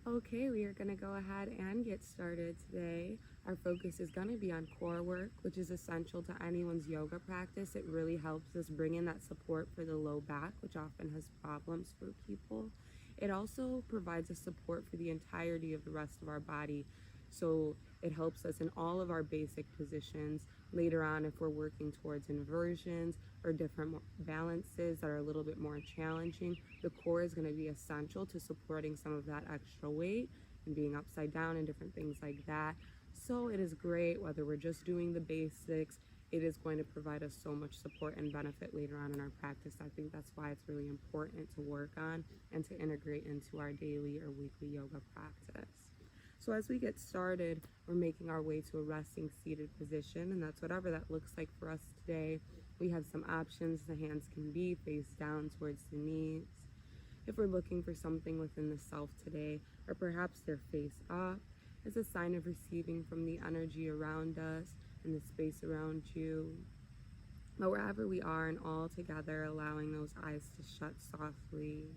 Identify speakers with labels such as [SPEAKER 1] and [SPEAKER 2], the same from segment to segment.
[SPEAKER 1] Okay, we are going to go ahead and get started today. Our focus is going to be on core work, which is essential to anyone's yoga practice. It really helps us bring in that support for the low back, which often has problems for people. It also provides us support for the entirety of the rest of our body. So it helps us in all of our basic positions. Later on, if we're working towards inversions or different balances that are a little bit more challenging, the core is going to be essential to supporting some of that extra weight and being upside down and different things like that. So it is great whether we're just doing the basics. It is going to provide us so much support and benefit later on in our practice. I think that's why it's really important to work on and to integrate into our daily or weekly yoga practice. So as we get started, we're making our way to a resting seated position, and that's whatever that looks like for us today. We have some options. The hands can be face down towards the knees. If we're looking for something within the self today, or perhaps they're face up, as a sign of receiving from the energy around us and the space around you. But wherever we are and all together, allowing those eyes to shut softly.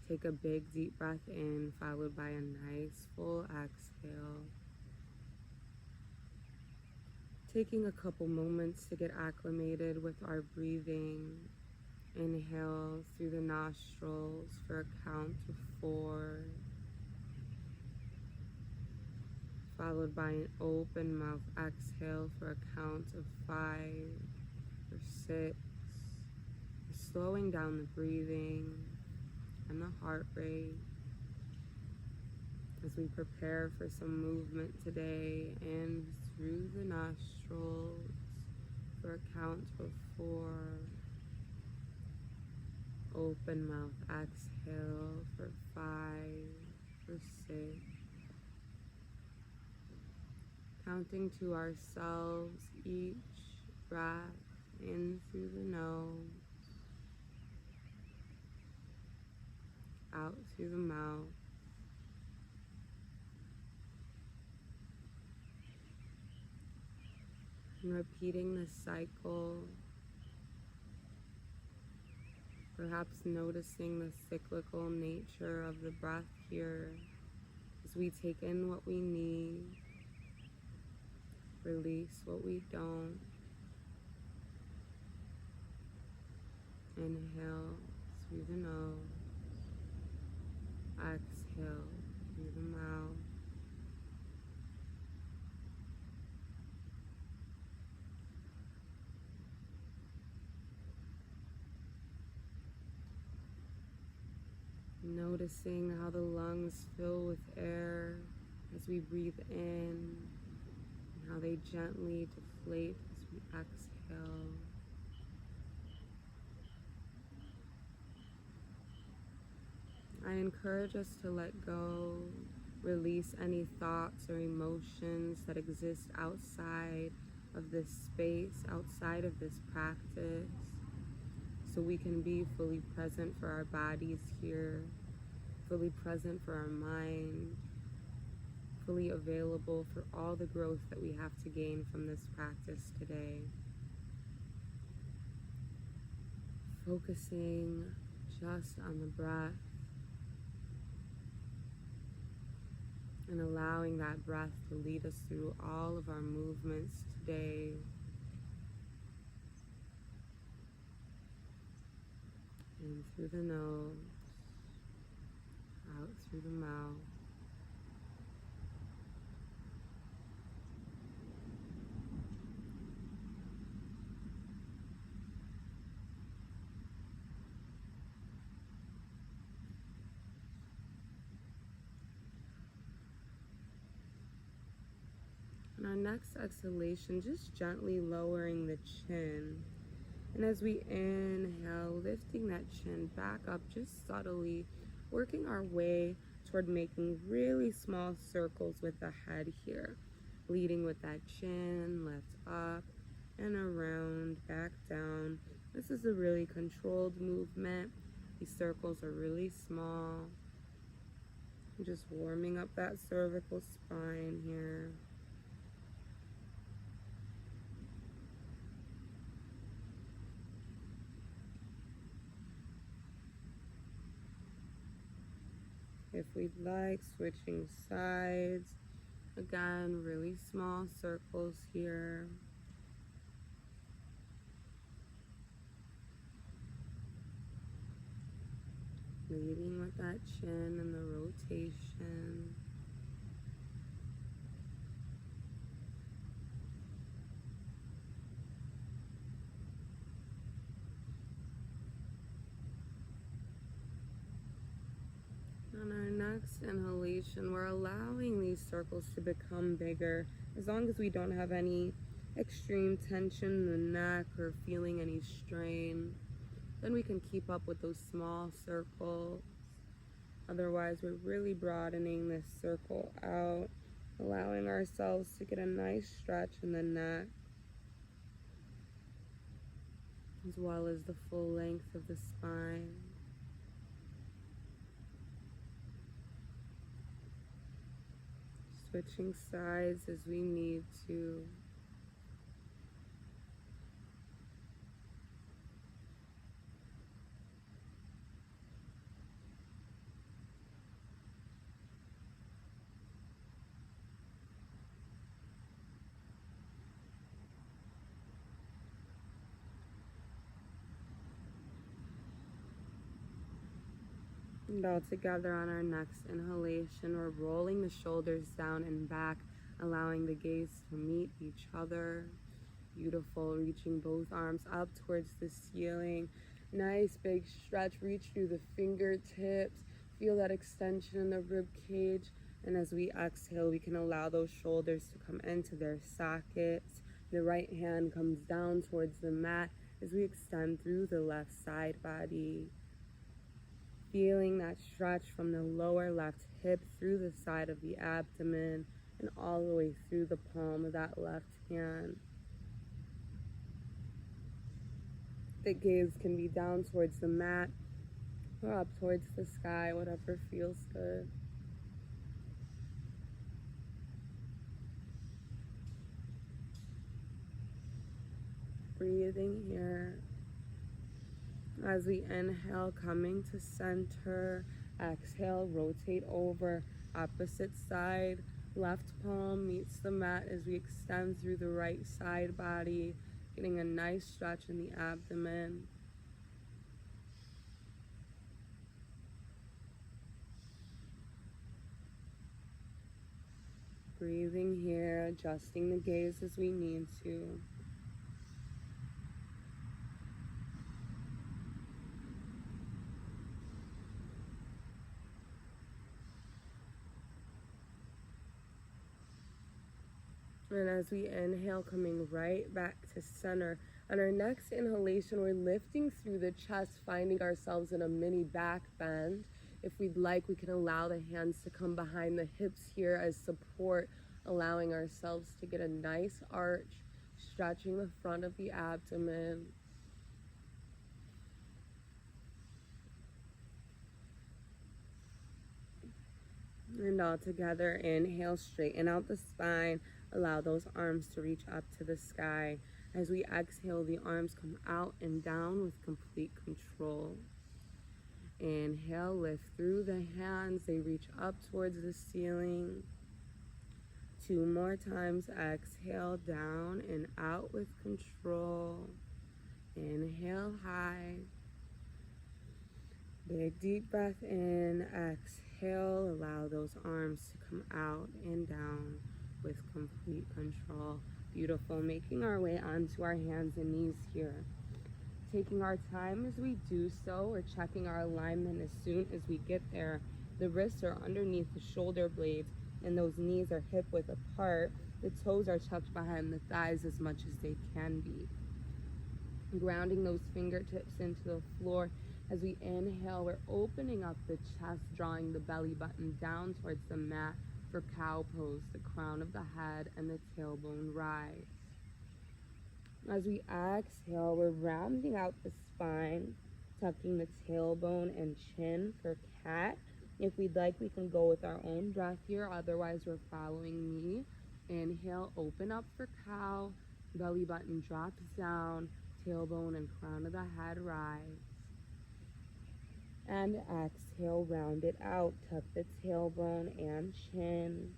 [SPEAKER 1] Take a big deep breath in, followed by a nice full exhale. Taking a couple moments to get acclimated with our breathing. Inhale through the nostrils for a count of 4. Followed by an open mouth exhale for a count of 5 or 6. Slowing down the breathing and the heart rate as we prepare for some movement today. In through the nostrils for a count of 4. Open mouth exhale for 5 or 6. Counting to ourselves each breath in through the nose, out through the mouth. And repeating this cycle, perhaps noticing the cyclical nature of the breath here as we take in what we need, release what we don't. Inhale through the nose, exhale through the mouth. Noticing how the lungs fill with air as we breathe in, and how they gently deflate as we exhale. I encourage us to let go, release any thoughts or emotions that exist outside of this space, outside of this practice, so we can be fully present for our bodies here, fully present for our mind, fully available for all the growth that we have to gain from this practice today. Focusing just on the breath and allowing that breath to lead us through all of our movements today. In through the nose, out through the mouth. And our next exhalation, just gently lowering the chin. And as we inhale, lifting that chin back up just subtly, working our way toward making really small circles with the head here. Leading with that chin, lift up and around, back down. This is a really controlled movement. These circles are really small. Just warming up that cervical spine here. If we'd like, switching sides. Again, really small circles here. Leading with that chin and the rotation. On our next inhalation, we're allowing these circles to become bigger as long as we don't have any extreme tension in the neck or feeling any strain. Then we can keep up with those small circles. Otherwise, we're really broadening this circle out, allowing ourselves to get a nice stretch in the neck, as well as the full length of the spine. Switching sides as we need to. And all together on our next inhalation, we're rolling the shoulders down and back, allowing the gaze to meet each other. Beautiful, reaching both arms up towards the ceiling. Nice big stretch, reach through the fingertips. Feel that extension in the rib cage. And as we exhale, we can allow those shoulders to come into their sockets. The right hand comes down towards the mat as we extend through the left side body. Feeling that stretch from the lower left hip through the side of the abdomen and all the way through the palm of that left hand. The gaze can be down towards the mat or up towards the sky, whatever feels good. Breathing here. As we inhale, coming to center. Exhale, rotate over, opposite side. Left palm meets the mat as we extend through the right side body, getting a nice stretch in the abdomen. Breathing here, adjusting the gaze as we need to. And as we inhale, coming right back to center. On our next inhalation, we're lifting through the chest, finding ourselves in a mini back bend. If we'd like, we can allow the hands to come behind the hips here as support, allowing ourselves to get a nice arch, stretching the front of the abdomen. And all together, inhale, straighten out the spine. Allow those arms to reach up to the sky. As we exhale, the arms come out and down with complete control. Inhale, lift through the hands. They reach up towards the ceiling. 2 more times. Exhale, down and out with control. Inhale, high. Big deep breath in. Exhale, allow those arms to come out and down with complete control. Beautiful. Making our way onto our hands and knees here. Taking our time as we do so. We're checking our alignment as soon as we get there. The wrists are underneath the shoulder blades and those knees are hip width apart. The toes are tucked behind the thighs as much as they can be. Grounding those fingertips into the floor. As we inhale, we're opening up the chest, drawing the belly button down towards the mat for cow pose. The crown of the head and the tailbone rise. As we exhale, we're rounding out the spine, tucking the tailbone and chin for cat. If we'd like, we can go with our own breath here. Otherwise, we're following me. Inhale, open up for cow. Belly button drops down. Tailbone and crown of the head rise. And exhale, round it out. Tuck the tailbone and chin.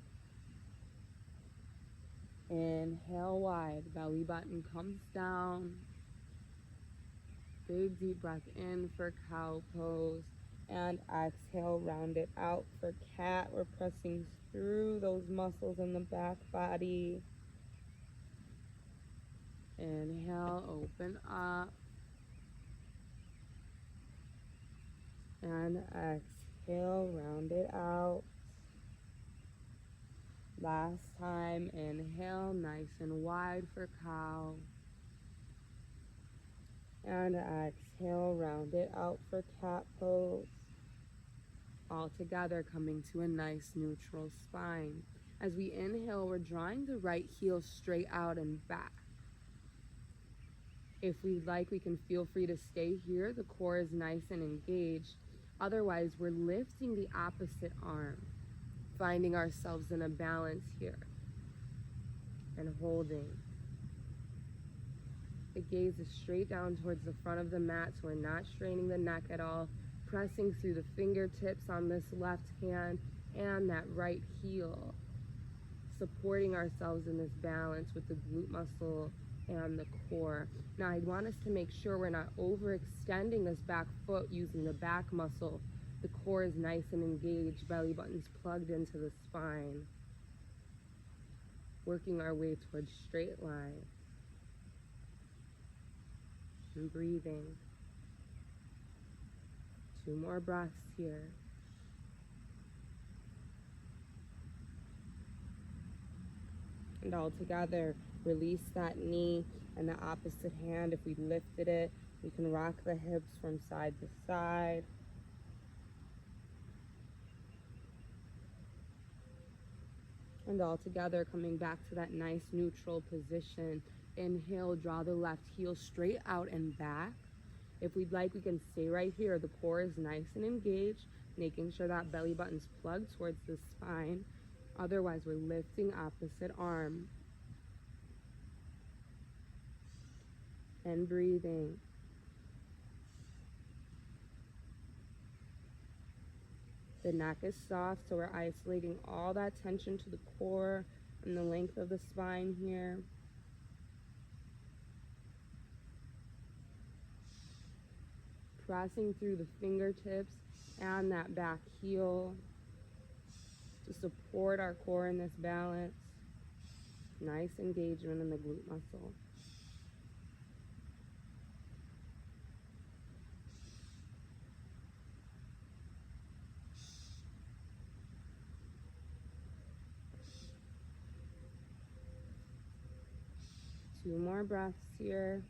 [SPEAKER 1] Inhale wide, belly button comes down. Big deep breath in for cow pose. And exhale, round it out for cat. We're pressing through those muscles in the back body. Inhale, open up. And exhale, round it out. Last time, inhale, nice and wide for cow. And exhale, round it out for cat pose. All together, coming to a nice neutral spine. As we inhale, we're drawing the right heel straight out and back. If we'd like, we can feel free to stay here. The core is nice and engaged. Otherwise, we're lifting the opposite arm, finding ourselves in a balance here and holding. The gaze is straight down towards the front of the mat, so we're not straining the neck at all, pressing through the fingertips on this left hand and that right heel, supporting ourselves in this balance with the glute muscle and the core. Now, I want us to make sure we're not overextending this back foot using the back muscle. The core is nice and engaged, belly button's plugged into the spine. Working our way towards straight line. And breathing. 2 more breaths here. And all together, release that knee and the opposite hand. If we lifted it, we can rock the hips from side to side. And all together, coming back to that nice neutral position. Inhale, draw the left heel straight out and back. If we'd like, we can stay right here. The core is nice and engaged, making sure that belly button's plugged towards the spine. Otherwise, we're lifting opposite arm. And breathing. The neck is soft, so we're isolating all that tension to the core and the length of the spine here. Pressing through the fingertips and that back heel to support our core in this balance. Nice engagement in the glute muscle. Two more breaths here.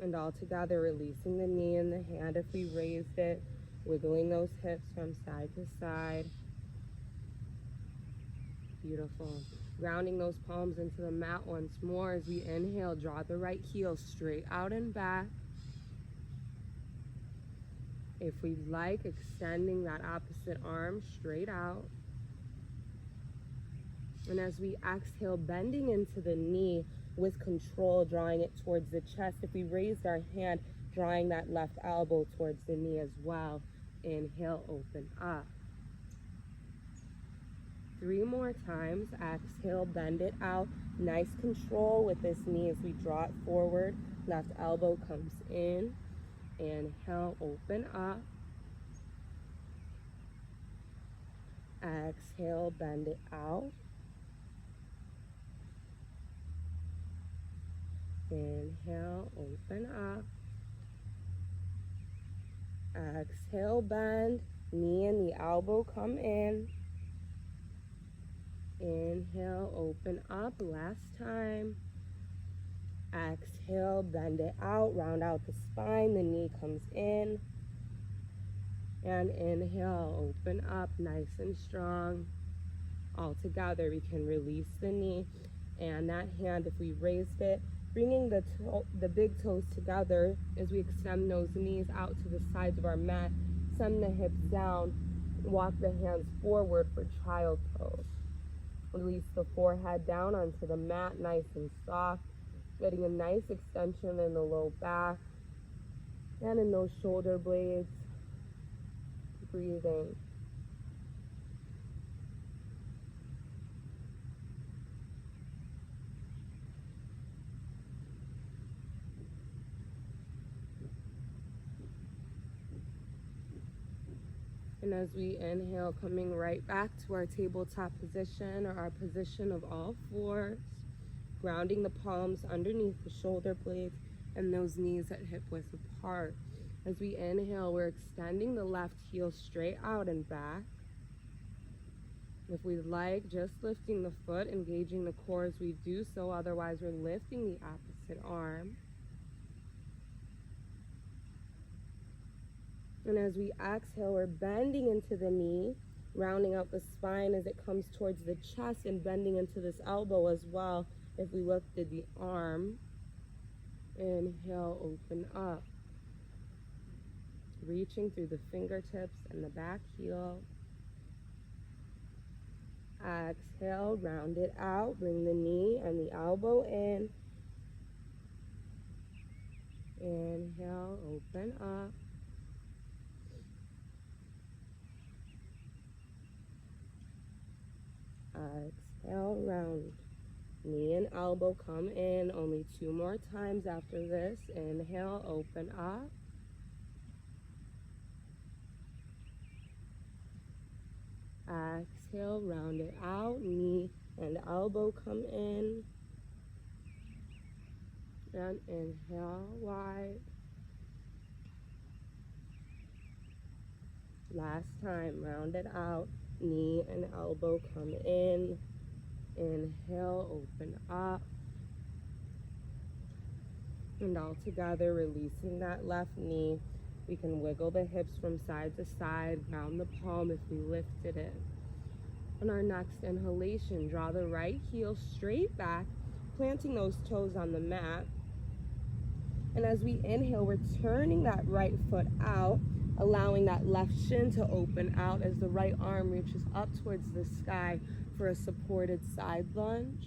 [SPEAKER 1] And all together, releasing the knee and the hand if we raised it, wiggling those hips from side to side. Beautiful. Grounding those palms into the mat once more as we inhale, draw the right heel straight out and back. If we'd like, extending that opposite arm straight out. And as we exhale, bending into the knee with control, drawing it towards the chest. If we raised our hand, drawing that left elbow towards the knee as well. Inhale, open up. 3 more times. Exhale, bend it out. Nice control with this knee as we draw it forward. Left elbow comes in. Inhale, open up. Exhale, bend it out. Inhale, open up. Exhale, bend. Knee and the elbow come in. Inhale, open up. Last time. Exhale, bend it out. Round out the spine. The knee comes in. And inhale, open up. Nice and strong. All together, we can release the knee and that hand if we raised it. Bringing the big toes together as we extend those knees out to the sides of our mat. Send the hips down. Walk the hands forward for child pose. Release the forehead down onto the mat, nice and soft. Getting a nice extension in the low back and in those shoulder blades. Breathing. And as we inhale, coming right back to our tabletop position or our position of all fours, grounding the palms underneath the shoulder blades and those knees at hip width apart. As we inhale, we're extending the left heel straight out and back. If we'd like, just lifting the foot, engaging the core as we do so. Otherwise, we're lifting the opposite arm. And as we exhale, we're bending into the knee, rounding out the spine as it comes towards the chest and bending into this elbow as well. If we lifted the arm, inhale, open up. Reaching through the fingertips and the back heel. Exhale, round it out, bring the knee and the elbow in. Inhale, open up. Exhale, round. Knee and elbow come in. Only 2 more times after this. Inhale, open up. Exhale, round it out. Knee and elbow come in. And inhale, wide. Last time, round it out. Knee and elbow come in. Inhale, open up. And all together, releasing that left knee. We can wiggle the hips from side to side, ground the palm if we lifted it. On our next inhalation, draw the right heel straight back, planting those toes on the mat. And as we inhale, we're turning that right foot out, allowing that left shin to open out as the right arm reaches up towards the sky for a supported side lunge.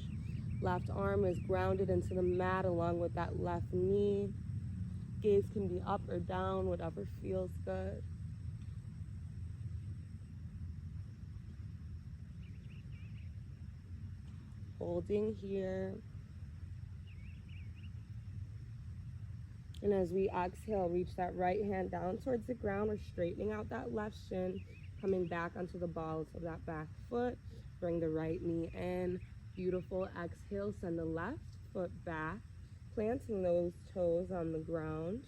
[SPEAKER 1] Left arm is grounded into the mat along with that left knee. Gaze can be up or down, whatever feels good. Holding here. And as we exhale, reach that right hand down towards the ground. We're straightening out that left shin, coming back onto the balls of that back foot. Bring the right knee in. Beautiful. Exhale, send the left foot back, planting those toes on the ground.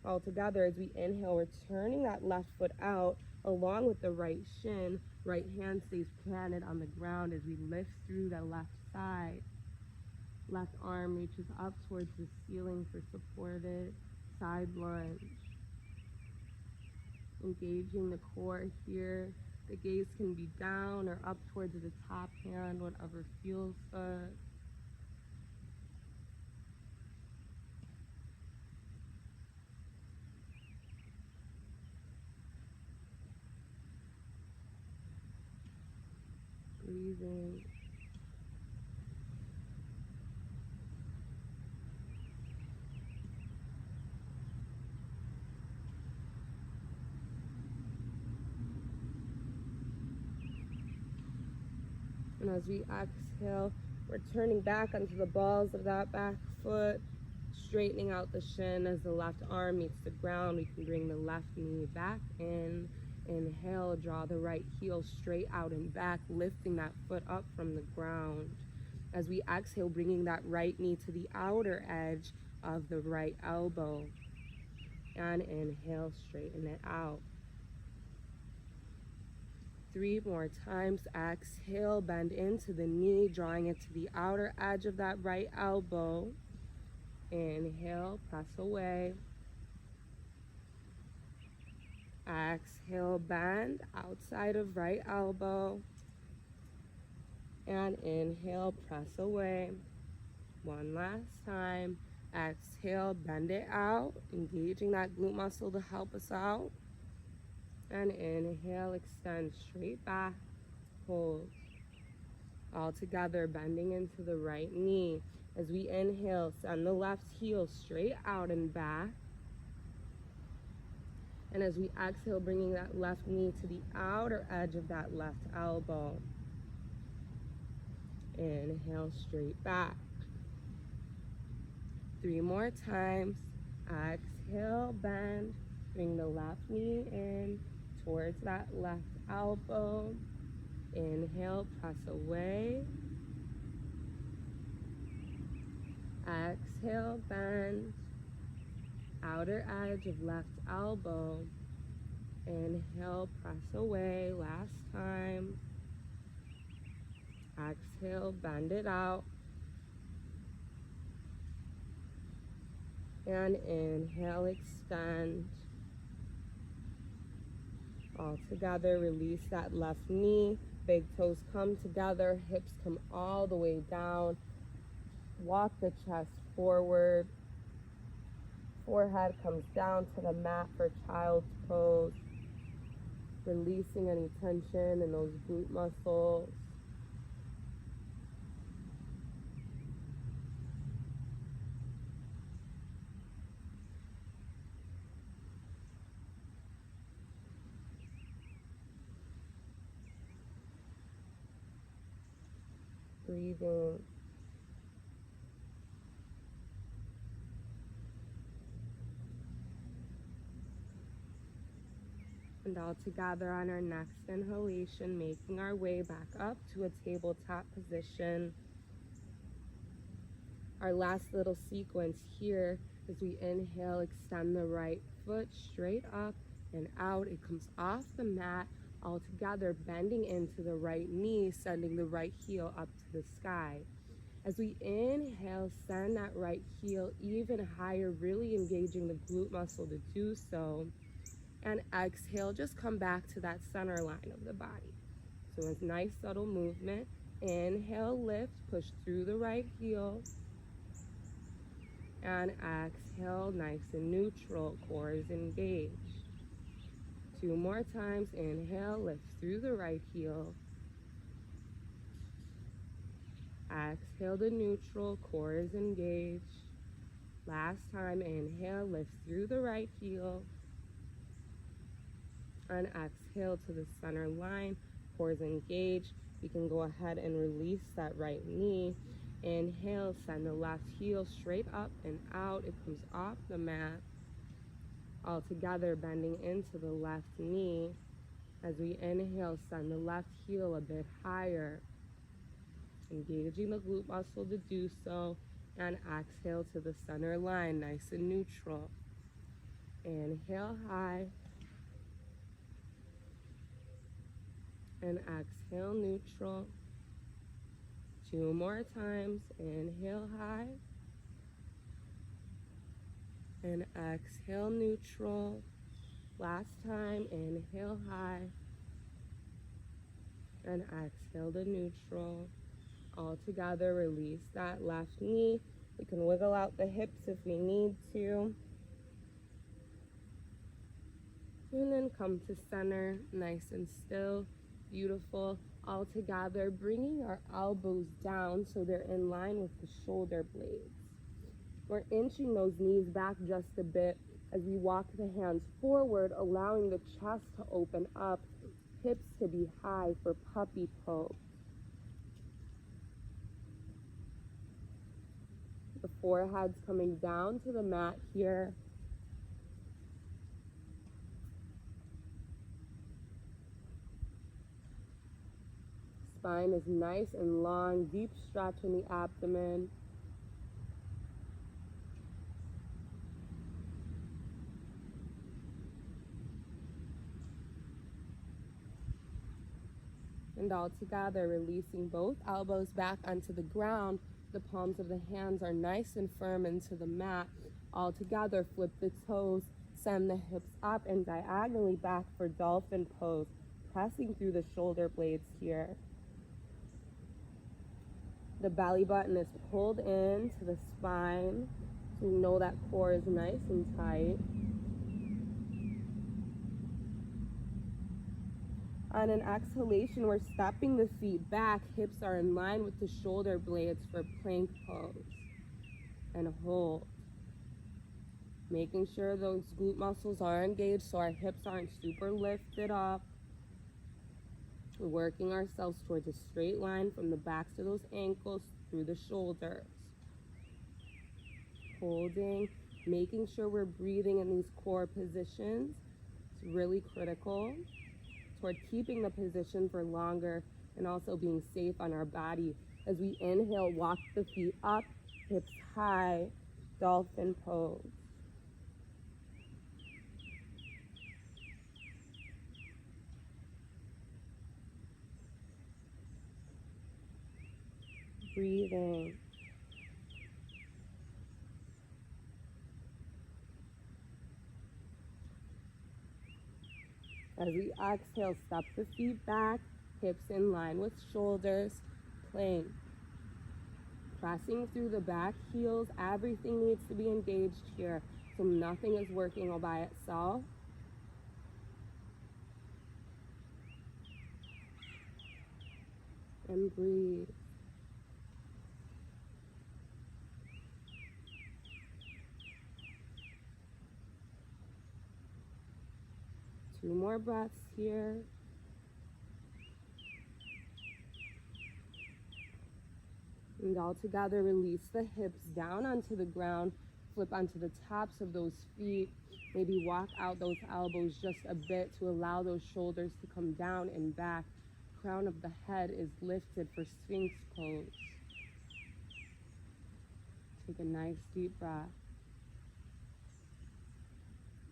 [SPEAKER 1] All together, as we inhale, we're turning that left foot out along with the right shin. Right hand stays planted on the ground as we lift through the left side. Left arm reaches up towards the ceiling for supported side lunge. Engaging the core here. The gaze can be down or up towards the top hand, whatever feels good. Breathing. And as we exhale, we're turning back onto the balls of that back foot, straightening out the shin as the left arm meets the ground. We can bring the left knee back in. Inhale, draw the right heel straight out and back, lifting that foot up from the ground. As we exhale, bringing that right knee to the outer edge of the right elbow. And inhale, straighten it out. 3 more times. Exhale, bend into the knee, drawing it to the outer edge of that right elbow. Inhale, press away. Exhale, bend outside of right elbow. And inhale, press away. One last time. Exhale, bend it out, engaging that glute muscle to help us out. And inhale, extend straight back, hold. All together, bending into the right knee. As we inhale, send the left heel straight out and back. And as we exhale, bringing that left knee to the outer edge of that left elbow. Inhale, straight back. 3 more times. Exhale, bend. Bring the left knee in towards that left elbow. Inhale, press away. Exhale, bend. Outer edge of left elbow. Inhale, press away. Last time. Exhale, bend it out. And inhale, extend. All together, release that left knee. Big toes come together, hips come all the way down. Walk the chest forward. Forehead comes down to the mat for child's pose. Releasing any tension in those glute muscles. Breathing. And all together on our next inhalation, making our way back up to a tabletop position. Our last little sequence here, as we inhale, extend the right foot straight up and out. It comes off the mat. All together, bending into the right knee, sending the right heel up to the sky. As we inhale, send that right heel even higher, really engaging the glute muscle to do so. And exhale, just come back to that center line of the body. So it's nice, subtle movement. Inhale, lift, push through the right heel. And exhale, nice and neutral, core is engaged. 2 more times. Inhale, lift through the right heel. Exhale to neutral, core is engaged. Last time. Inhale, lift through the right heel. And exhale to the center line, core is engaged. You can go ahead and release that right knee. Inhale, send the left heel straight up and out. It comes off the mat. All together, bending into the left knee. As we inhale, send the left heel a bit higher. Engaging the glute muscle to do so. And exhale to the center line, nice and neutral. Inhale high. And exhale neutral. 2 more times. Inhale high. And exhale neutral. Last time. Inhale high. And exhale to neutral. All together, release that left knee. We can wiggle out the hips if we need to. And then come to center, nice and still. Beautiful. All together, bringing our elbows down so they're in line with the shoulder blades. We're inching those knees back just a bit as we walk the hands forward, allowing the chest to open up, hips to be high for puppy pose. The forehead's coming down to the mat here. Spine is nice and long, deep stretch in the abdomen. And all together, releasing both elbows back onto the ground. The palms of the hands are nice and firm into the mat. All together, flip the toes, send the hips up and diagonally back for dolphin pose, pressing through the shoulder blades here. The belly button is pulled into the spine, so you know that core is nice and tight. On an exhalation, we're stepping the feet back. Hips are in line with the shoulder blades for plank pose. And hold. Making sure those glute muscles are engaged so our hips aren't super lifted up. We're working ourselves towards a straight line from the backs of those ankles through the shoulders. Holding, making sure we're breathing in these core positions. It's really critical toward keeping the position for longer and also being safe on our body. As we inhale, walk the feet up, hips high, dolphin pose. Breathing. As we exhale, step the feet back, hips in line with shoulders, plank. Pressing through the back heels, everything needs to be engaged here, so nothing is working all by itself. And breathe. Two more breaths here. And all together, release the hips down onto the ground, flip onto the tops of those feet. Maybe walk out those elbows just a bit to allow those shoulders to come down and back. Crown of the head is lifted for Sphinx pose. Take a nice deep breath.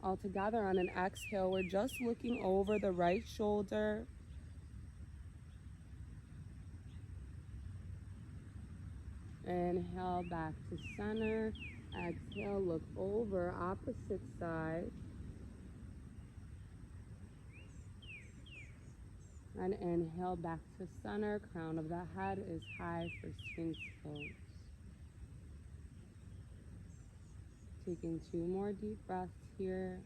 [SPEAKER 1] All together on an exhale, we're just looking over the right shoulder. Inhale, back to center. Exhale, look over, opposite side. And inhale, back to center. Crown of the head is high for Sphinx pose. Taking two more deep breaths here.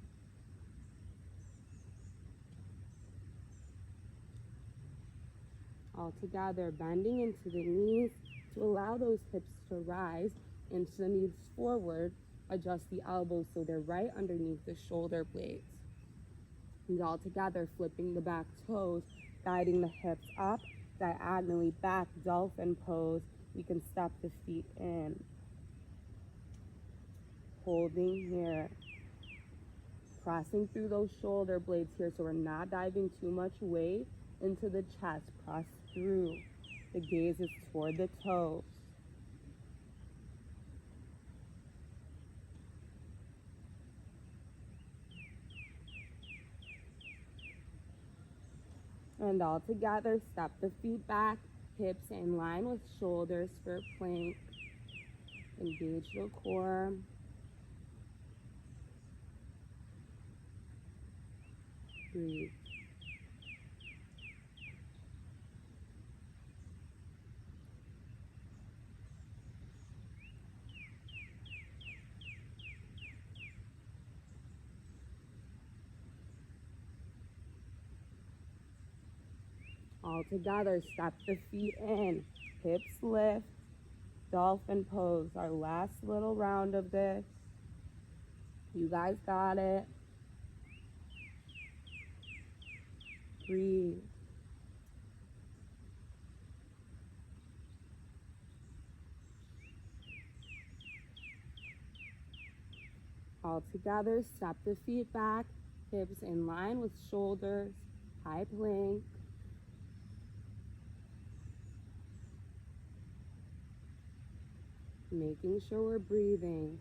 [SPEAKER 1] All together, bending into the knees to allow those hips to rise, into the knees forward. Adjust the elbows so they're right underneath the shoulder blades. And all together, flipping the back toes, guiding the hips up, diagonally back, dolphin pose. You can step the feet in. Holding here. Pressing through those shoulder blades here so we're not diving too much weight into the chest. Press through. The gaze is toward the toes. And all together, step the feet back, hips in line with shoulders for plank. Engage the core. Breathe. All together, step the feet in, hips lift, dolphin pose, our last little round of this. You guys got it. Breathe. All together, step the feet back, hips in line with shoulders, high plank. Making sure we're breathing.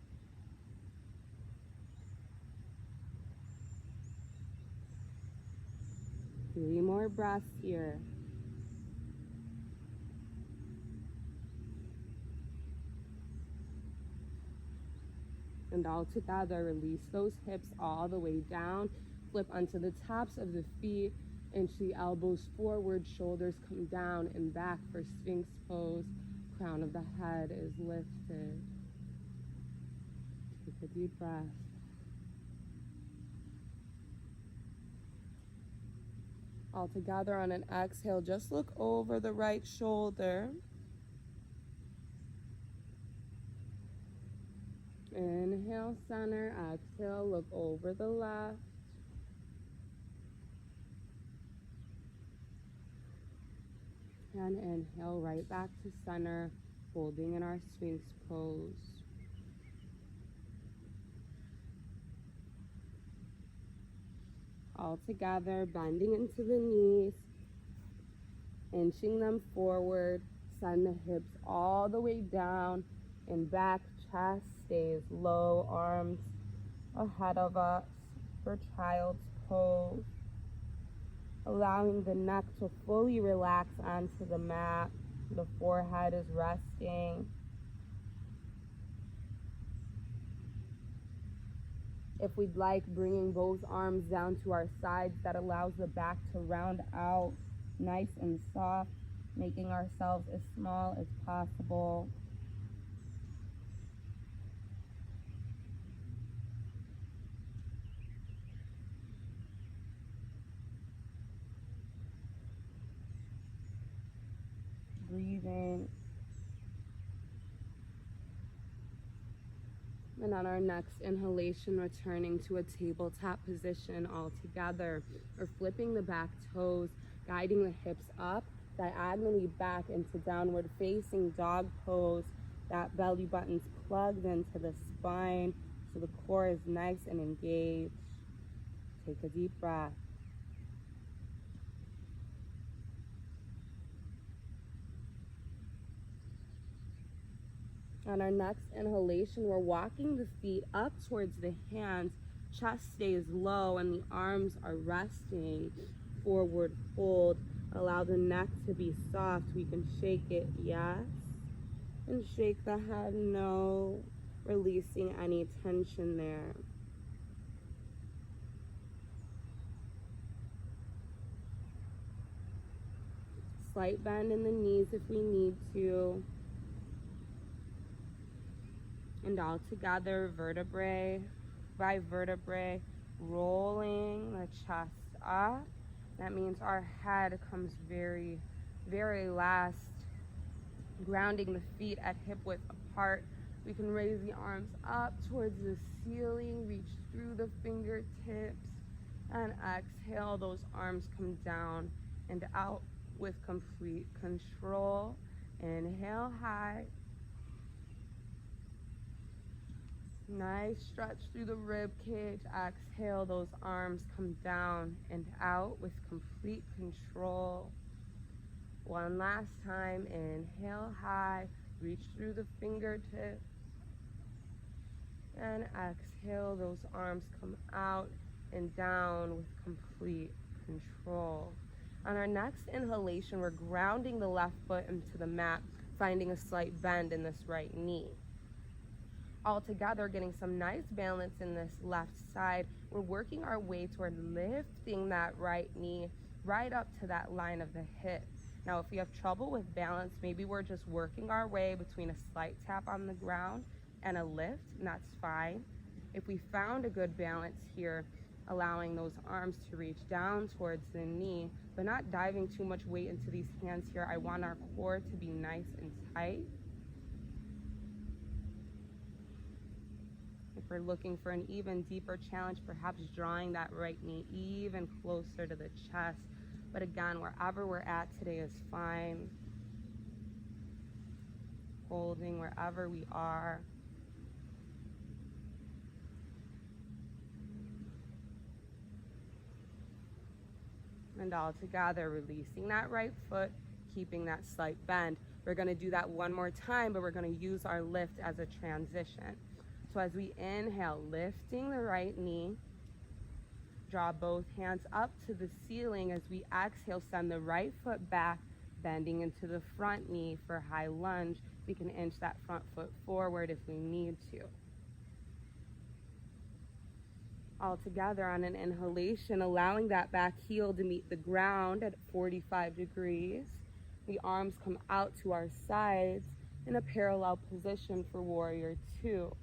[SPEAKER 1] Three more breaths here. And all together, release those hips all the way down. Flip onto the tops of the feet, inch the elbows forward, shoulders come down and back for Sphinx pose. Crown of the head is lifted. Take a deep breath. All together on an exhale, just look over the right shoulder. Inhale, center. Exhale, look over the left. And inhale, right back to center, holding in our Sphinx pose. All together, bending into the knees, inching them forward. Send the hips all the way down and back. Chest stays low, arms ahead of us for child's pose. Allowing the neck to fully relax onto the mat. The forehead is resting. If we'd like, bringing both arms down to our sides, that allows the back to round out nice and soft, making ourselves as small as possible. Breathing. And on our next inhalation, returning to a tabletop position all together. Or flipping the back toes, guiding the hips up, diagonally back into downward facing dog pose. That belly button's plugged into the spine, so the core is nice and engaged. Take a deep breath. On our next inhalation, we're walking the feet up towards the hands. Chest stays low and the arms are resting. Forward fold. Allow the neck to be soft. We can shake it, yes. And shake the head, no. Releasing any tension there. Slight bend in the knees if we need to. And all together, vertebrae by vertebrae, rolling the chest up. That means our head comes very, very last. Grounding the feet at hip width apart. We can raise the arms up towards the ceiling, reach through the fingertips, and exhale. Those arms come down and out with complete control. Inhale high. Nice stretch through the rib cage. Exhale, those arms come down and out with complete control. One last time. Inhale high. Reach through the fingertips. And exhale, those arms come out and down with complete control. On our next inhalation, we're grounding the left foot into the mat, finding a slight bend in this right knee. All together, getting some nice balance in this left side. We're working our way toward lifting that right knee right up to that line of the hip. Now, if we have trouble with balance, maybe we're just working our way between a slight tap on the ground and a lift, and that's fine. If we found a good balance here, allowing those arms to reach down towards the knee, but not diving too much weight into these hands here. I want our core to be nice and tight. If we're looking for an even deeper challenge, perhaps drawing that right knee even closer to the chest. But again, wherever we're at today is fine. Holding wherever we are. And all together, releasing that right foot, keeping that slight bend. We're going to do that one more time, but we're going to use our lift as a transition. So as we inhale, lifting the right knee, draw both hands up to the ceiling. As we exhale, send the right foot back, bending into the front knee for high lunge. We can inch that front foot forward if we need to. All together on an inhalation, allowing that back heel to meet the ground at 45 degrees. The arms come out to our sides in a parallel position for warrior two.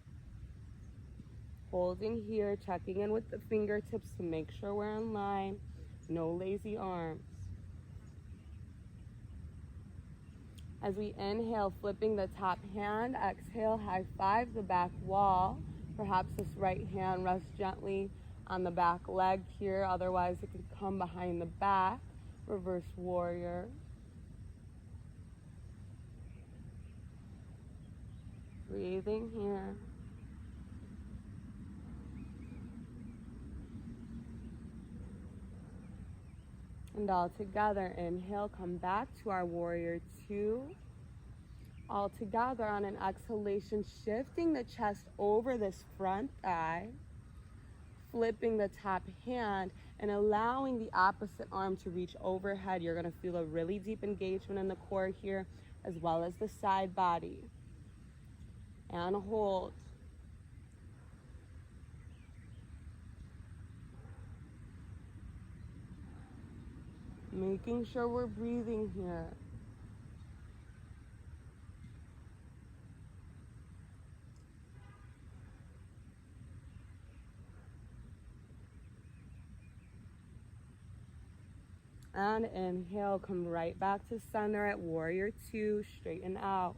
[SPEAKER 1] Holding here, checking in with the fingertips to make sure we're in line. No lazy arms. As we inhale, flipping the top hand, exhale, high five the back wall. Perhaps this right hand rests gently on the back leg here, otherwise it can come behind the back. Reverse warrior. Breathing here. And all together, inhale, come back to our warrior two. All together on an exhalation, shifting the chest over this front thigh, flipping the top hand and allowing the opposite arm to reach overhead. You're gonna feel a really deep engagement in the core here, as well as the side body. And hold. Making sure we're breathing here. And inhale, come right back to center at warrior two, straighten out.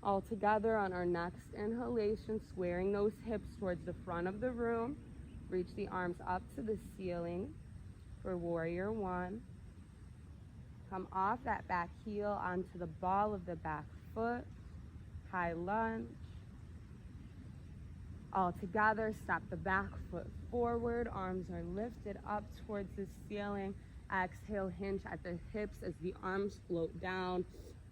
[SPEAKER 1] All together on our next inhalation, squaring those hips towards the front of the room. Reach the arms up to the ceiling for warrior one. Come off that back heel onto the ball of the back foot. High lunge. All together, step the back foot forward. Arms are lifted up towards the ceiling. Exhale, hinge at the hips as the arms float down.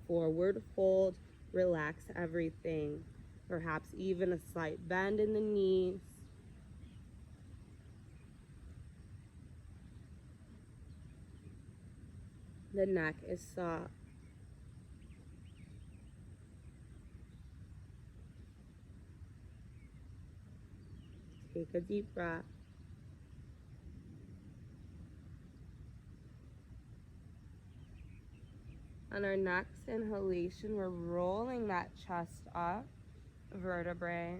[SPEAKER 1] Forward fold. Relax everything. Perhaps even a slight bend in the knees. The neck is soft. Take a deep breath. On our next inhalation, we're rolling that chest up, vertebrae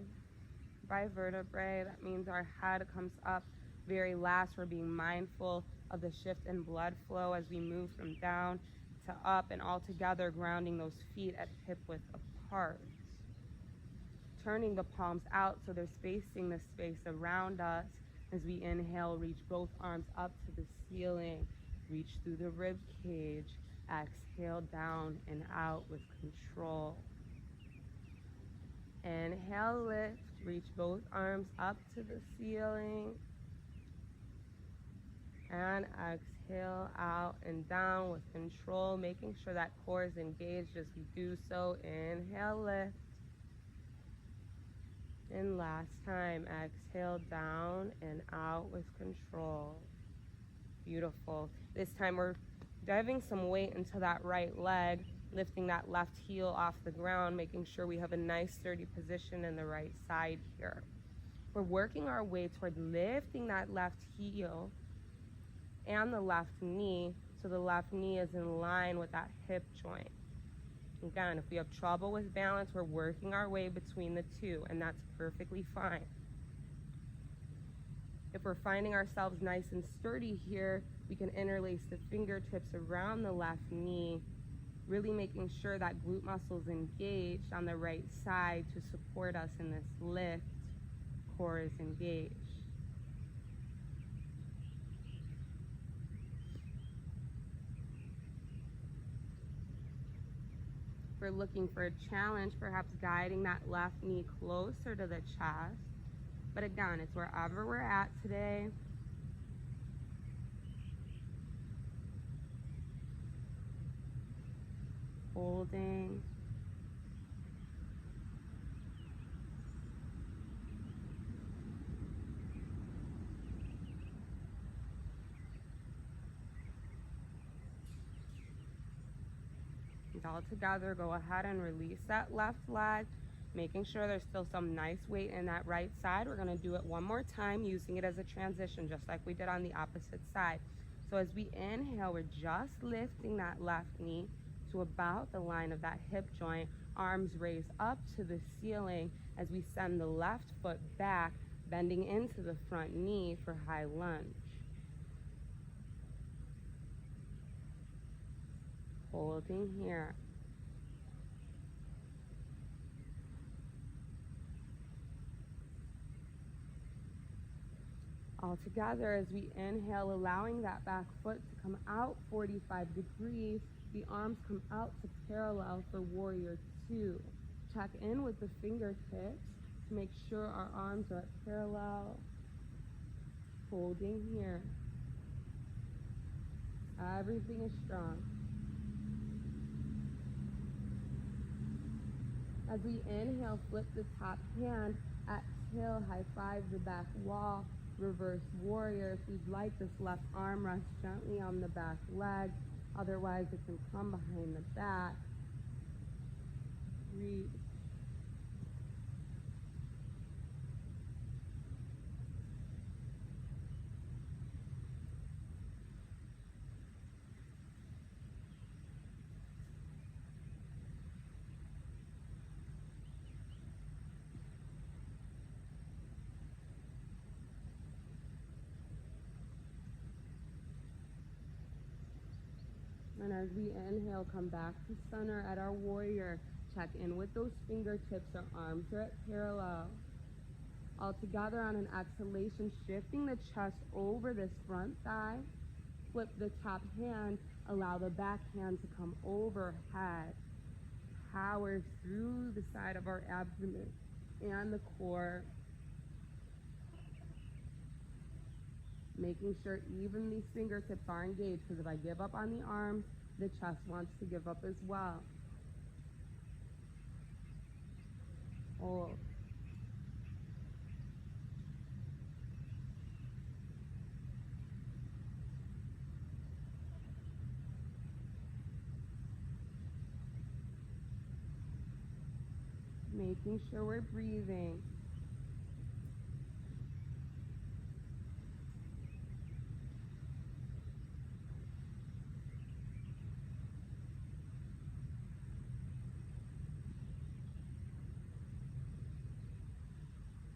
[SPEAKER 1] by vertebrae. That means our head comes up very last. We're being mindful of the shift in blood flow as we move from down to up, and all together grounding those feet at hip width apart. Turning the palms out so they're spacing the space around us. As we inhale, reach both arms up to the ceiling. Reach through the rib cage. Exhale down and out with control. Inhale, lift. Reach both arms up to the ceiling. And exhale out and down with control, making sure that core is engaged as we do so. Inhale, lift. And last time, exhale down and out with control. Beautiful. This time we're diving some weight into that right leg, lifting that left heel off the ground, making sure we have a nice sturdy position in the right side here. We're working our way toward lifting that left heel and the left knee, so the left knee is in line with that hip joint. Again, if we have trouble with balance, we're working our way between the two, and that's perfectly fine. If we're finding ourselves nice and sturdy here, we can interlace the fingertips around the left knee, really making sure that glute muscle is engaged on the right side to support us in this lift. Core is engaged. We're looking for a challenge, perhaps guiding that left knee closer to the chest. But again, it's wherever we're at today. Holding. All together, go ahead and release that left leg, making sure there's still some nice weight in that right side. We're going to do it one more time, using it as a transition, just like we did on the opposite side. So as we inhale, we're just lifting that left knee to about the line of that hip joint. Arms raise up to the ceiling as we send the left foot back, bending into the front knee for high lunge. Holding here. All together as we inhale, allowing that back foot to come out 45 degrees. The arms come out to parallel for warrior two. Check in with the fingertips to make sure our arms are at parallel. Holding here. Everything is strong. As we inhale, flip the top hand. Exhale, high five the back wall. Reverse warrior. If you'd like, this left arm rests gently on the back leg. Otherwise, it can come behind the back. Breathe. And as we inhale, come back to center at our warrior. Check in with those fingertips. Our arms are at parallel. All together on an exhalation, shifting the chest over this front thigh. Flip the top hand. Allow the back hand to come overhead. Power through the side of our abdomen and the core. Making sure even these fingertips are engaged, because if I give up on the arms, the chest wants to give up as well. Hold. Making sure we're breathing.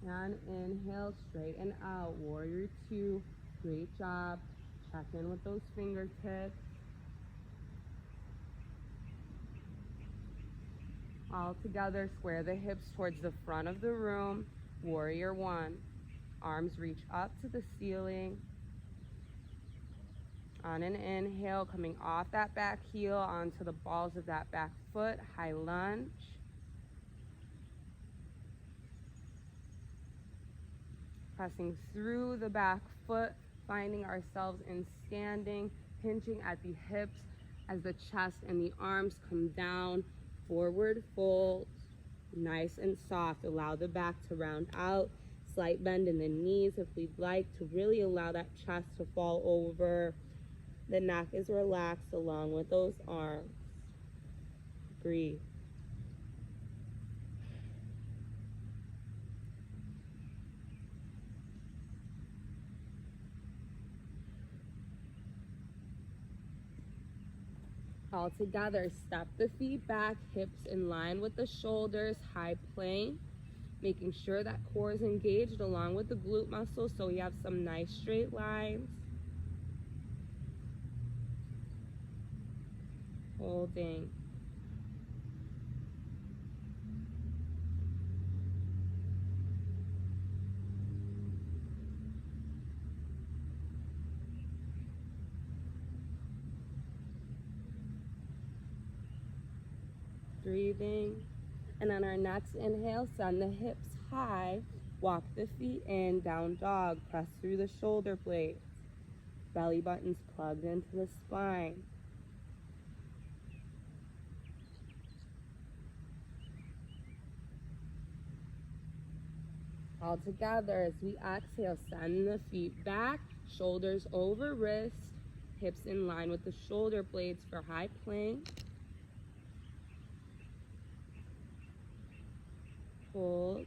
[SPEAKER 1] And inhale, straighten out. Warrior two. Great job. Check in with those fingertips. All together, square the hips towards the front of the room. Warrior one. Arms reach up to the ceiling. On an inhale, coming off that back heel onto the balls of that back foot. High lunge. Pressing through the back foot, finding ourselves in standing, pinching at the hips as the chest and the arms come down. Forward fold, nice and soft. Allow the back to round out. Slight bend in the knees if we'd like, to really allow that chest to fall over. The neck is relaxed along with those arms. Breathe. All together, step the feet back, hips in line with the shoulders, high plank. Making sure that core is engaged along with the glute muscles so we have some nice straight lines. Holding. Breathing. And on our next inhale, send the hips high. Walk the feet in, down dog. Press through the shoulder blades. Belly button's plugged into the spine. All together as we exhale, send the feet back, shoulders over wrist, hips in line with the shoulder blades for high plank. Hold.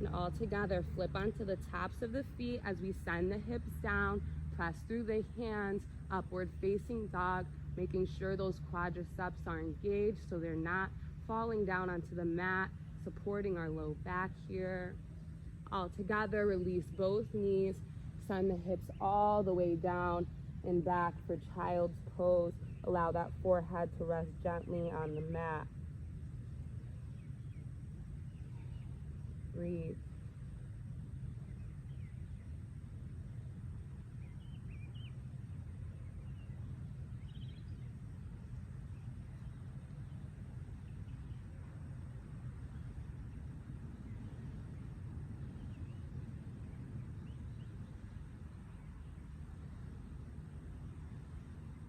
[SPEAKER 1] And all together, flip onto the tops of the feet as we send the hips down, press through the hands, upward facing dog, making sure those quadriceps are engaged so they're not falling down onto the mat, supporting our low back here. All together, release both knees, send the hips all the way down and back for child's pose. Allow that forehead to rest gently on the mat. Breathe.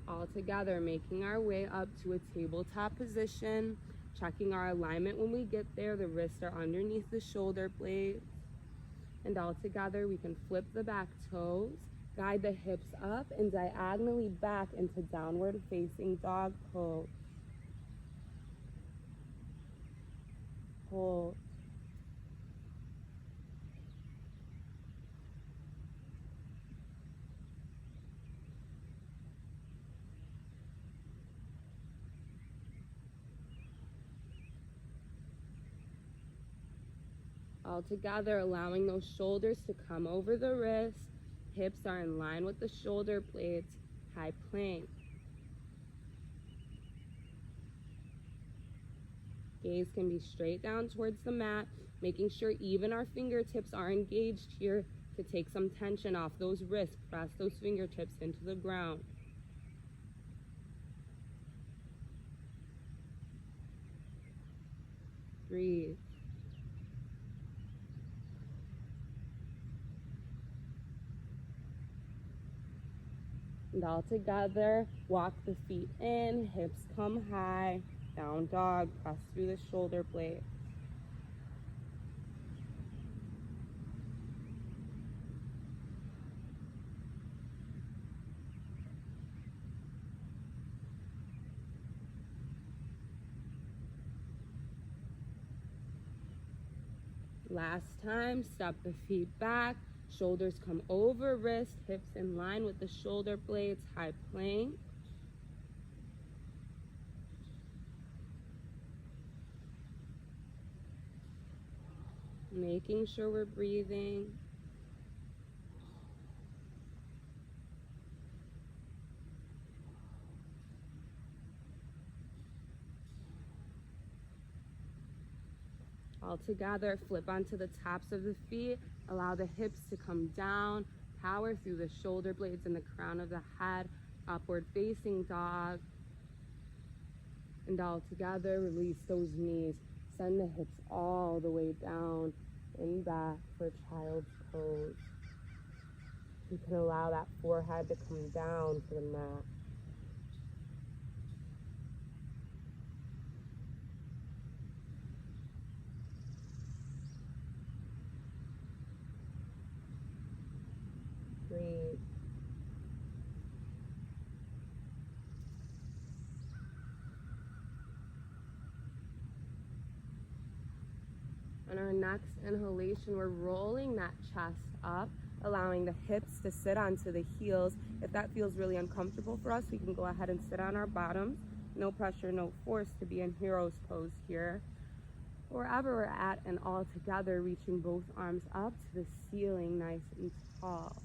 [SPEAKER 1] All together, making our way up to a tabletop position, checking our alignment when we get there. The wrists are underneath the shoulder blades. And all together, we can flip the back toes, guide the hips up and diagonally back into downward facing dog pose. Hold. All together, allowing those shoulders to come over the wrists. Hips are in line with the shoulder blades. High plank. Gaze can be straight down towards the mat, making sure even our fingertips are engaged here to take some tension off those wrists. Press those fingertips into the ground. Breathe. And all together, walk the feet in, hips come high, down dog, press through the shoulder blade. Last time, step the feet back, shoulders come over wrist, hips in line with the shoulder blades, high plank. Making sure we're breathing. All together, flip onto the tops of the feet, allow the hips to come down, power through the shoulder blades and the crown of the head, upward facing dog. And all together, release those knees, send the hips all the way down and back for child's pose. You can allow that forehead to come down to the mat. Breathe. On our next inhalation, we're rolling that chest up, allowing the hips to sit onto the heels. If that feels really uncomfortable for us, we can go ahead and sit on our bottoms. No pressure, no force to be in hero's pose here. Wherever we're at, and all together, reaching both arms up to the ceiling, nice and tall.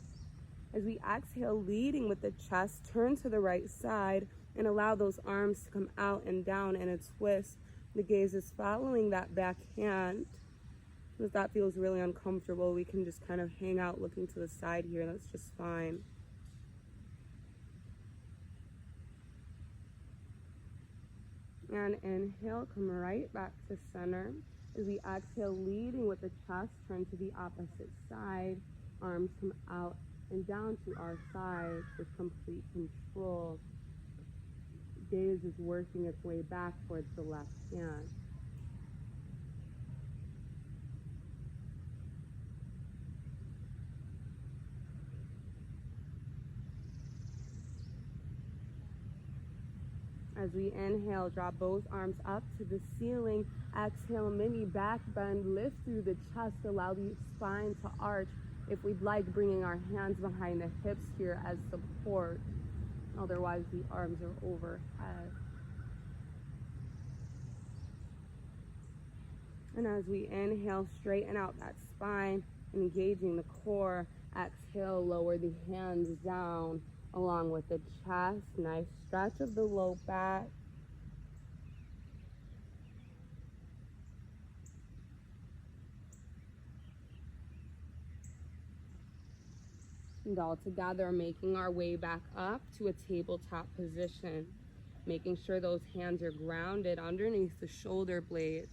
[SPEAKER 1] As we exhale, leading with the chest, turn to the right side and allow those arms to come out and down in a twist. The gaze is following that back hand. If that feels really uncomfortable, we can just kind of hang out looking to the side here. That's just fine. And inhale, come right back to center. As we exhale, leading with the chest, turn to the opposite side. Arms come out and down to our side with complete control. Gaze is working its way back towards the left hand. As we inhale, draw both arms up to the ceiling. Exhale, mini back bend, lift through the chest, allow the spine to arch. If we'd like, bringing our hands behind the hips here as support. Otherwise, the arms are overhead. And as we inhale, straighten out that spine, engaging the core. Exhale, lower the hands down along with the chest. Nice stretch of the low back. And all together, making our way back up to a tabletop position. Making sure those hands are grounded underneath the shoulder blades.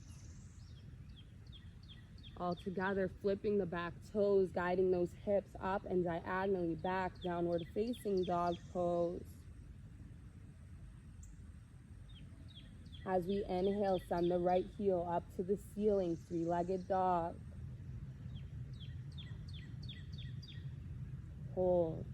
[SPEAKER 1] All together, flipping the back toes, guiding those hips up and diagonally back, downward facing dog pose. As we inhale, send the right heel up to the ceiling, three-legged dog. Hold.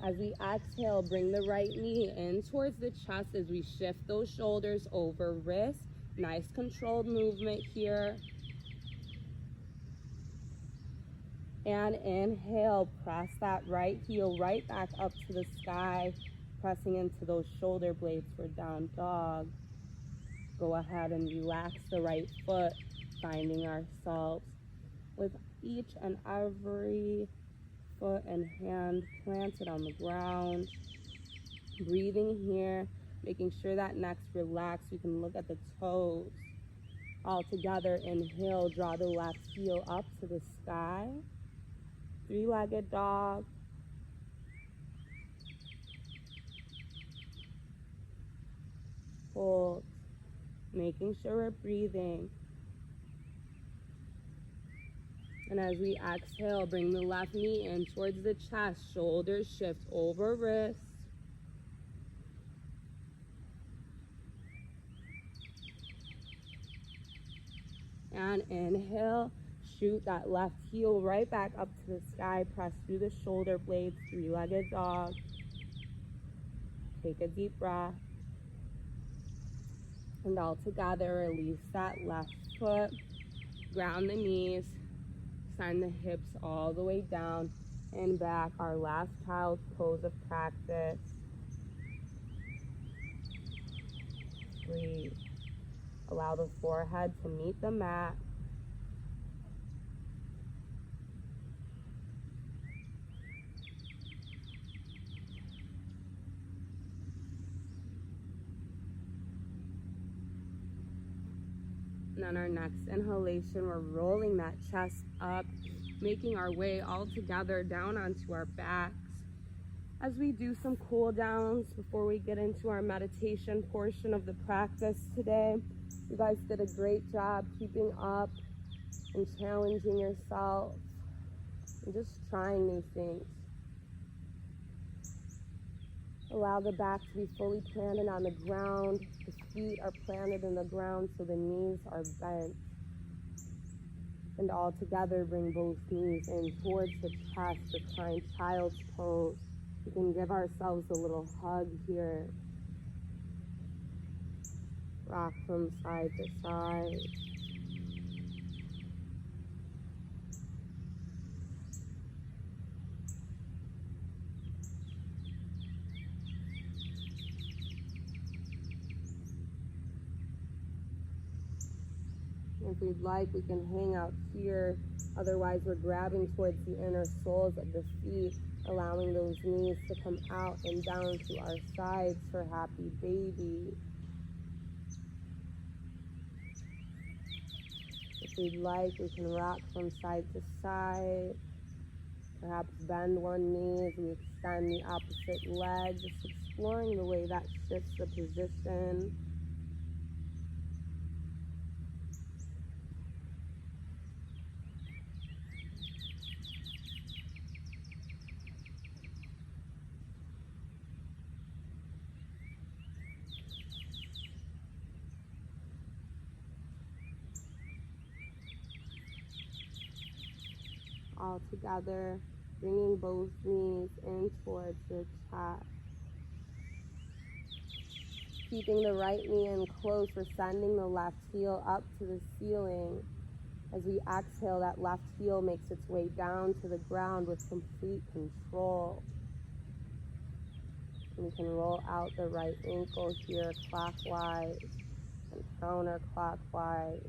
[SPEAKER 1] As we exhale, bring the right knee in towards the chest as we shift those shoulders over wrist. Nice controlled movement here. And inhale, press that right heel right back up to the sky, pressing into those shoulder blades for down dog. Go ahead and relax the right foot, finding ourselves with each and every foot and hand planted on the ground. Breathing here, making sure that neck's relaxed. You can look at the toes. All together, inhale, draw the left heel up to the sky. Three-legged dog. Hold, making sure we're breathing. And as we exhale, bring the left knee in towards the chest, shoulders shift over wrist. And inhale, shoot that left heel right back up to the sky, press through the shoulder blades, three-legged dog. Take a deep breath. And all together, release that left foot, ground the knees, send the hips all the way down and back. Our last child's pose of practice. Breathe. Allow the forehead to meet the mat. And on our next inhalation, we're rolling that chest up, making our way all together down onto our backs. As we do some cool downs before we get into our meditation portion of the practice today, you guys did a great job keeping up and challenging yourself and just trying new things. Allow the back to be fully planted on the ground. The feet are planted in the ground so the knees are bent. And all together, bring both knees in towards the chest, recline child's pose. We can give ourselves a little hug here. Rock from side to side. If we'd like, we can hang out here. Otherwise, we're grabbing towards the inner soles of the feet, allowing those knees to come out and down to our sides for happy baby. If we'd like, we can rock from side to side. Perhaps bend one knee as we extend the opposite leg, just exploring the way that shifts the position. All together, bringing both knees in towards the chest. Keeping the right knee in close, we're sending the left heel up to the ceiling. As we exhale, that left heel makes its way down to the ground with complete control. And we can roll out the right ankle here clockwise and counterclockwise.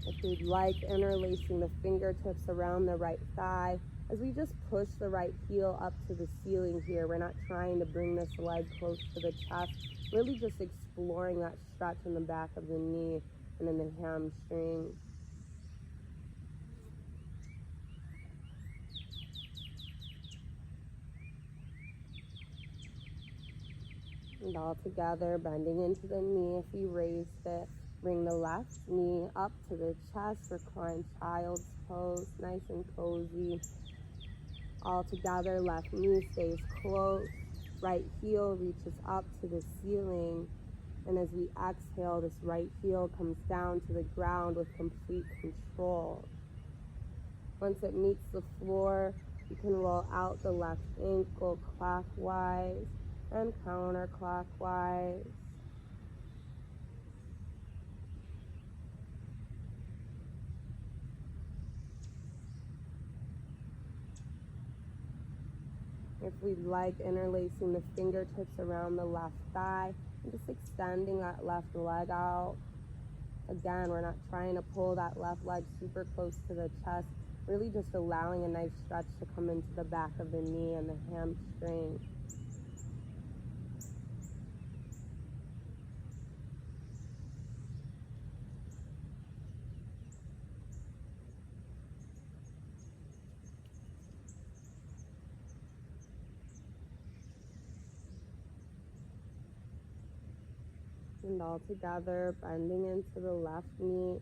[SPEAKER 1] If we'd like, interlacing the fingertips around the right thigh as we just push the right heel up to the ceiling here. We're not trying to bring this leg close to the chest, really just exploring that stretch in the back of the knee and in the hamstring. And all together, bending into the knee. If we raised it, bring the left knee up to the chest, recline child's pose, nice and cozy. All together, left knee stays close, right heel reaches up to the ceiling, and as we exhale, this right heel comes down to the ground with complete control. Once it meets the floor, you can roll out the left ankle clockwise and counterclockwise. If we'd like, interlacing the fingertips around the left thigh and just extending that left leg out. Again, we're not trying to pull that left leg super close to the chest, really just allowing a nice stretch to come into the back of the knee and the hamstring. And all together, bending into the left knee,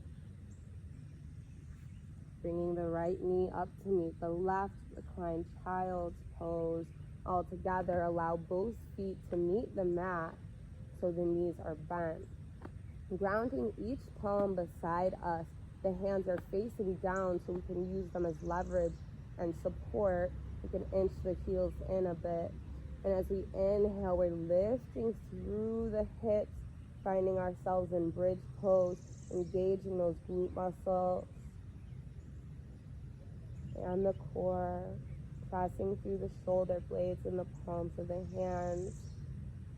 [SPEAKER 1] bringing the right knee up to meet the left, recline child's pose. All together, allow both feet to meet the mat so the knees are bent. Grounding each palm beside us, the hands are facing down so we can use them as leverage and support. We can inch the heels in a bit. And as we inhale, we're lifting through the hips, finding ourselves in bridge pose, engaging those glute muscles and the core, pressing through the shoulder blades and the palms of the hands.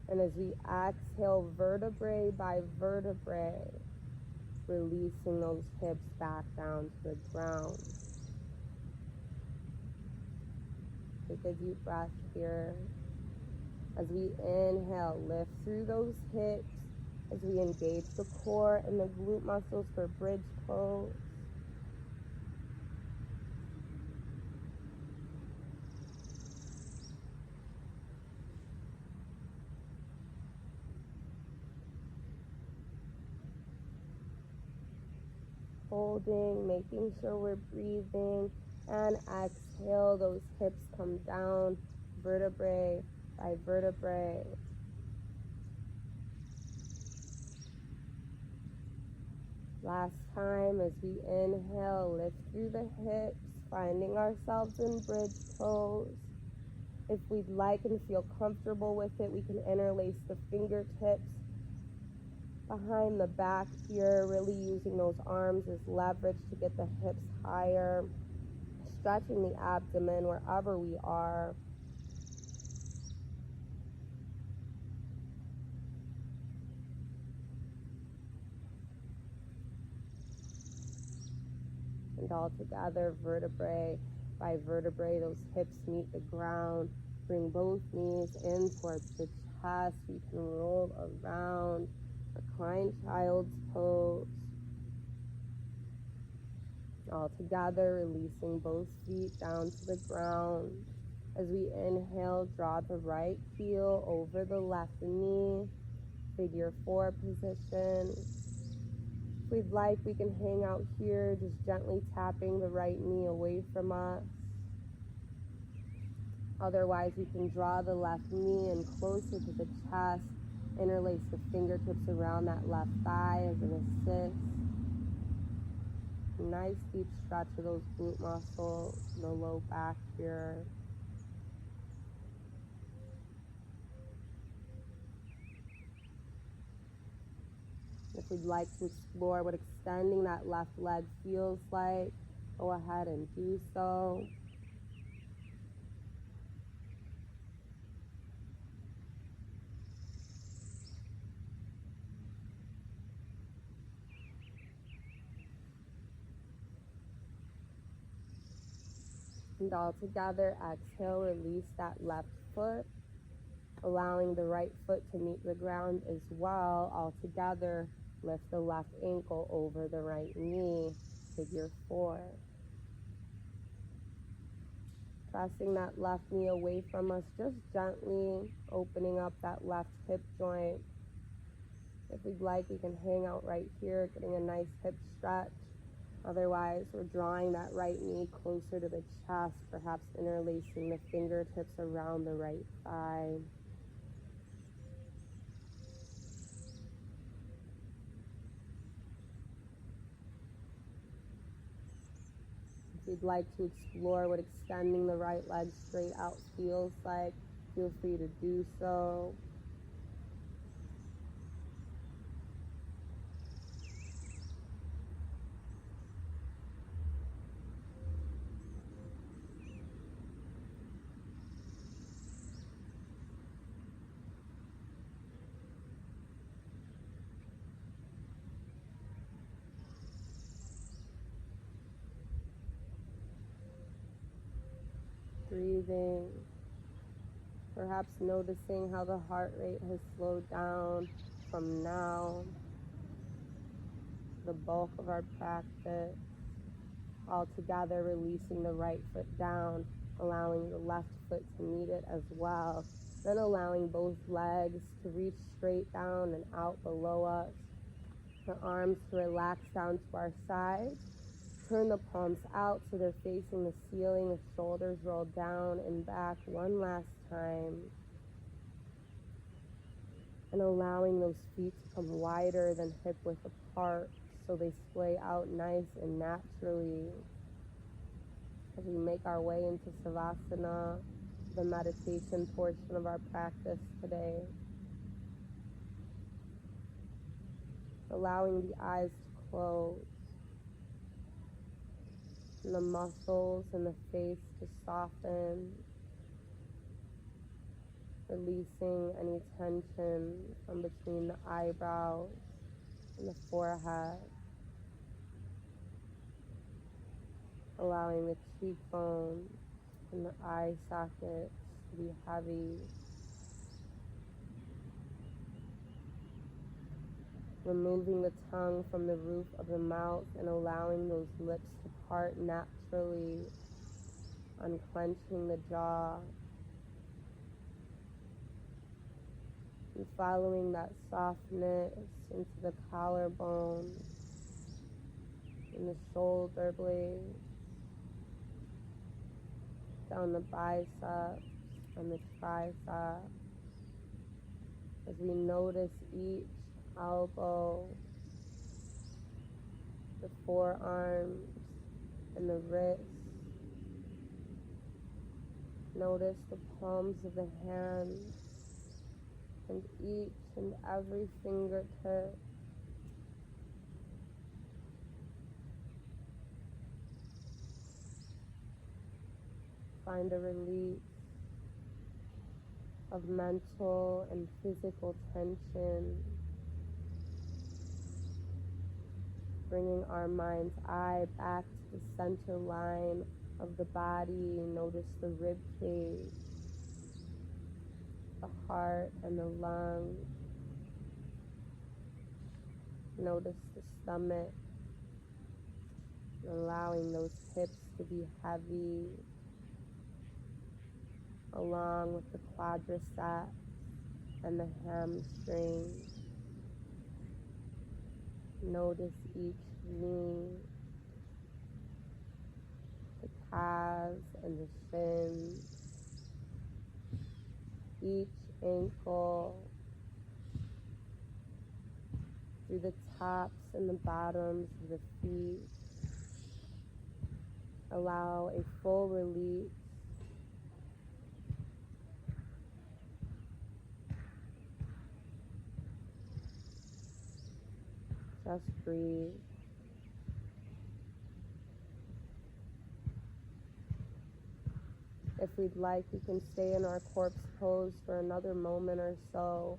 [SPEAKER 1] And as we exhale, vertebrae by vertebrae, releasing those hips back down to the ground. Take a deep breath here. As we inhale, lift through those hips as we engage the core and the glute muscles for bridge pose. Holding, making sure we're breathing, and exhale, those hips come down, vertebrae by vertebrae. Last time, as we inhale, lift through the hips, finding ourselves in bridge pose. If we'd like and feel comfortable with it, we can interlace the fingertips behind the back here, really using those arms as leverage to get the hips higher, stretching the abdomen wherever we are. And all together, vertebrae by vertebrae, those hips meet the ground. Bring both knees in towards the chest. You can roll around, recline child's pose. All together, releasing both feet down to the ground. As we inhale, draw the right heel over the left knee, figure 4 position. If we'd like, we can hang out here, just gently tapping the right knee away from us. Otherwise, we can draw the left knee in closer to the chest, interlace the fingertips around that left thigh as an assist. Nice deep stretch of those glute muscles, the low back here. If we'd like to explore what extending that left leg feels like, go ahead and do so. And all together, exhale, release that left foot, allowing the right foot to meet the ground as well. All together, lift the left ankle over the right knee, figure 4. Pressing that left knee away from us, just gently opening up that left hip joint. If we'd like, we can hang out right here, getting a nice hip stretch. Otherwise, we're drawing that right knee closer to the chest, perhaps interlacing the fingertips around the right thigh. If you'd like to explore what extending the right leg straight out feels like, feel free to do so. Breathing, perhaps noticing how the heart rate has slowed down from now, the bulk of our practice. All together, releasing the right foot down, allowing the left foot to meet it as well. Then allowing both legs to reach straight down and out below us. The arms to relax down to our sides. Turn the palms out so they're facing the ceiling, the shoulders roll down and back one last time. And allowing those feet to come wider than hip width apart so they splay out nice and naturally. As we make our way into Savasana, the meditation portion of our practice today. Allowing the eyes to close. And the muscles in the face to soften, releasing any tension from between the eyebrows and the forehead, allowing the cheekbones and the eye sockets to be heavy, removing the tongue from the roof of the mouth and allowing those lips to part naturally, unclenching the jaw, and following that softness into the collarbone and the shoulder blades, down the biceps and the triceps, as we notice each elbow, the forearms, and the wrists. Notice the palms of the hands and each and every fingertip. Find a release of mental and physical tension, bringing our mind's eye back to the center line of the body. Notice the rib cage, the heart and the lungs. Notice the stomach, allowing those hips to be heavy, along with the quadriceps and the hamstrings. Notice each knee, the calves and the shins, each ankle, through the tops and the bottoms of the feet. Allow a full release. Just breathe. If we'd like, we can stay in our corpse pose for another moment or so.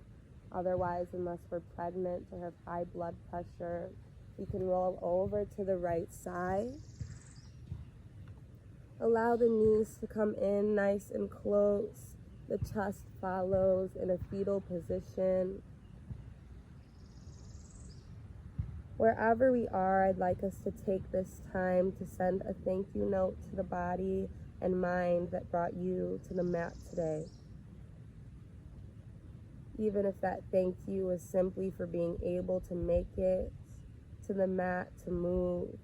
[SPEAKER 1] Otherwise, unless we're pregnant or have high blood pressure, we can roll over to the right side. Allow the knees to come in nice and close. The chest follows in a fetal position. Wherever we are, I'd like us to take this time to send a thank you note to the body and mind that brought you to the mat today. Even if that thank you is simply for being able to make it to the mat to move.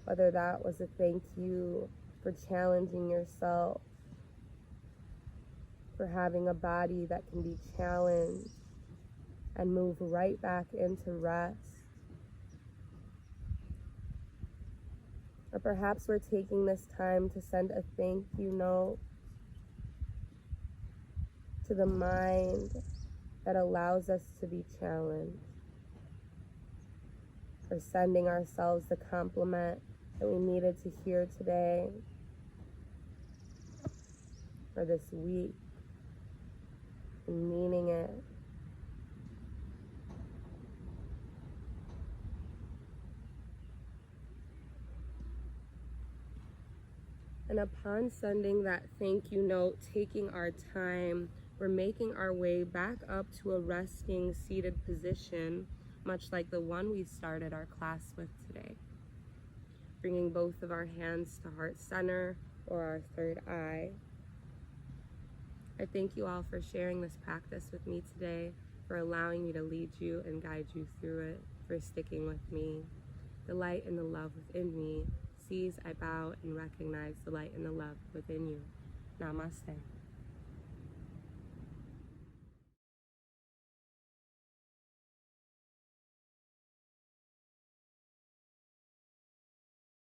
[SPEAKER 1] Whether that was a thank you for challenging yourself, for having a body that can be challenged and move right back into rest. Or perhaps we're taking this time to send a thank you note to the mind that allows us to be challenged. For sending ourselves the compliment that we needed to hear today, or this week, and meaning it. And upon sending that thank you note, taking our time, we're making our way back up to a resting seated position, much like the one we started our class with today. Bringing both of our hands to heart center or our third eye. I thank you all for sharing this practice with me today, for allowing me to lead you and guide you through it, for sticking with me. The light and the love within me sees, I bow, and recognize the light and the love within you. Namaste.